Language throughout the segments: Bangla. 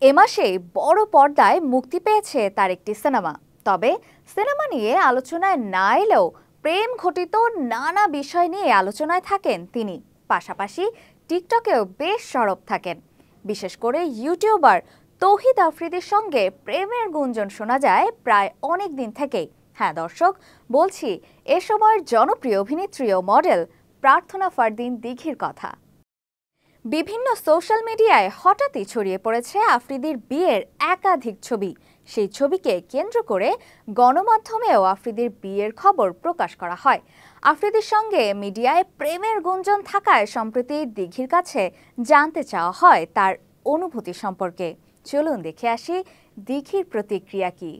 এ মাসেই বড় পর্দায় মুক্তি পেয়েছে তার একটি সিনেমা। তবে সিনেমা নিয়ে আলোচনায় না এলেও প্রেম ঘটিত নানা বিষয় নিয়ে আলোচনায় থাকেন তিনি। পাশাপাশি টিকটকেও বেশ সরব থাকেন। বিশেষ করে ইউটিউবার তৌহিদ আফ্রিদির সঙ্গে প্রেমের গুঞ্জন শোনা যায় প্রায় অনেক দিন থেকেই। হ্যাঁ দর্শক, বলছি এ সময়ের জনপ্রিয় অভিনেত্রী ও মডেল প্রার্থনা ফারদিন দিঘির কথা। বিভিন্ন সোশ্যাল মিডিয়ায় হঠাৎই ছড়িয়ে পড়েছে আফ্রিদির বিয়ের একাধিক ছবি। সেই ছবিকে কেন্দ্র করে গণমাধ্যমেও আফ্রিদির বিয়ের খবর প্রকাশ করা হয়। আফ্রিদির সঙ্গে মিডিয়ায় প্রেমের গুঞ্জন থাকায় সম্প্রতি দিঘির কাছে জানতে চাওয়া হয় তার অনুভূতি সম্পর্কে। চলুন দেখে আসি দিঘির প্রতিক্রিয়া কি।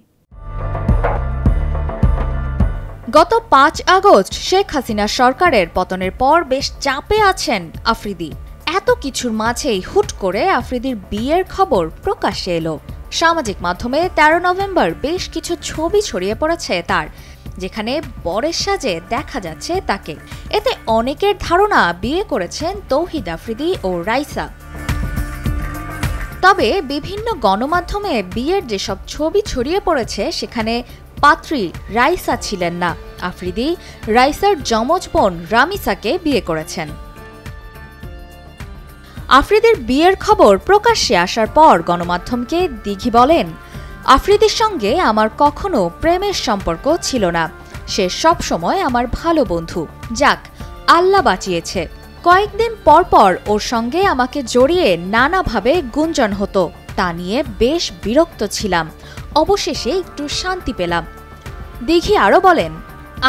গত ৫ আগস্ট শেখ হাসিনা সরকারের পতনের পর বেশ চাপে আছেন আফ্রিদি। এত কিছুর মাঝেই হুট করে আফ্রিদির বিয়ের খবর প্রকাশ্যে এলো। সামাজিক মাধ্যমে ১৩ নভেম্বর বেশ কিছু ছবি ছড়িয়ে পড়েছে তার, যেখানে বরের সাজে দেখা যাচ্ছে তাকে। এতে অনেকের ধারণা বিয়ে করেছেন তৌহিদ আফ্রিদি ও রাইসা। তবে বিভিন্ন গণমাধ্যমে বিয়ের যেসব ছবি ছড়িয়ে পড়েছে সেখানে পাত্রী রাইসা ছিলেন না। আফ্রিদি রাইসার যমজ বোন রামিসাকে বিয়ে করেছেন। আফ্রিদির বিয়ের খবর প্রকাশ্যে আসার পর গণমাধ্যমকে দিঘি বলেন, আফ্রিদির সঙ্গে আমার কখনো প্রেমের সম্পর্ক ছিল না। সে সবসময় আমার ভালো বন্ধু। যাক, আল্লাহ বাঁচিয়েছে। কয়েকদিন পর পর ওর সঙ্গে আমাকে জড়িয়ে নানাভাবে গুঞ্জন হতো। তা নিয়ে বেশ বিরক্ত ছিলাম। অবশেষে একটু শান্তি পেলাম। দিঘি আরও বলেন,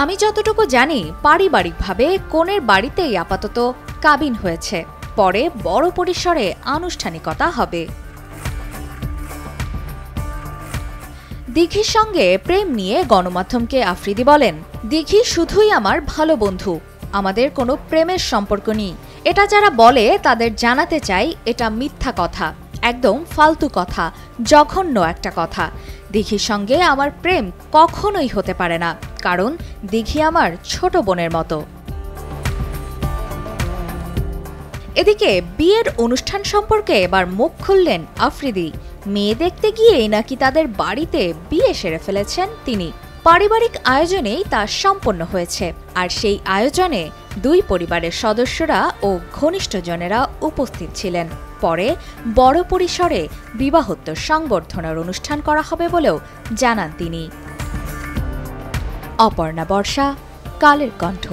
আমি যতটুকু জানি পারিবারিকভাবে কনের বাড়িতেই আপাতত কাবিন হয়েছে। পরে বড় পরিসরে আনুষ্ঠানিকতা হবে। দিঘির সঙ্গে প্রেম নিয়ে গণমাধ্যমকে আফ্রিদি বলেন, দিঘি শুধুই আমার ভালো বন্ধু। আমাদের কোনো প্রেমের সম্পর্ক নেই। এটা যারা বলে তাদের জানাতে চাই এটা মিথ্যা কথা, একদম ফালতু কথা, জঘন্য একটা কথা। দিঘির সঙ্গে আমার প্রেম কখনোই হতে পারে না, কারণ দিঘি আমার ছোট বোনের মতো। এদিকে বিয়ের অনুষ্ঠান সম্পর্কে এবার মুখ খুললেন আফ্রিদি। মেয়ে দেখতে গিয়েই নাকি তাদের বাড়িতে বিয়ে সেরে ফেলেছেন তিনি। পারিবারিক আয়োজনেই তা সম্পন্ন হয়েছে। আর সেই আয়োজনে দুই পরিবারের সদস্যরা ও ঘনিষ্ঠজনেরা উপস্থিত ছিলেন। পরে বড় পরিসরে বিবাহোত্তর সংবর্ধনার অনুষ্ঠান করা হবে বলেও জানান তিনি। অপর্ণা বর্ষা, কালের কণ্ঠ।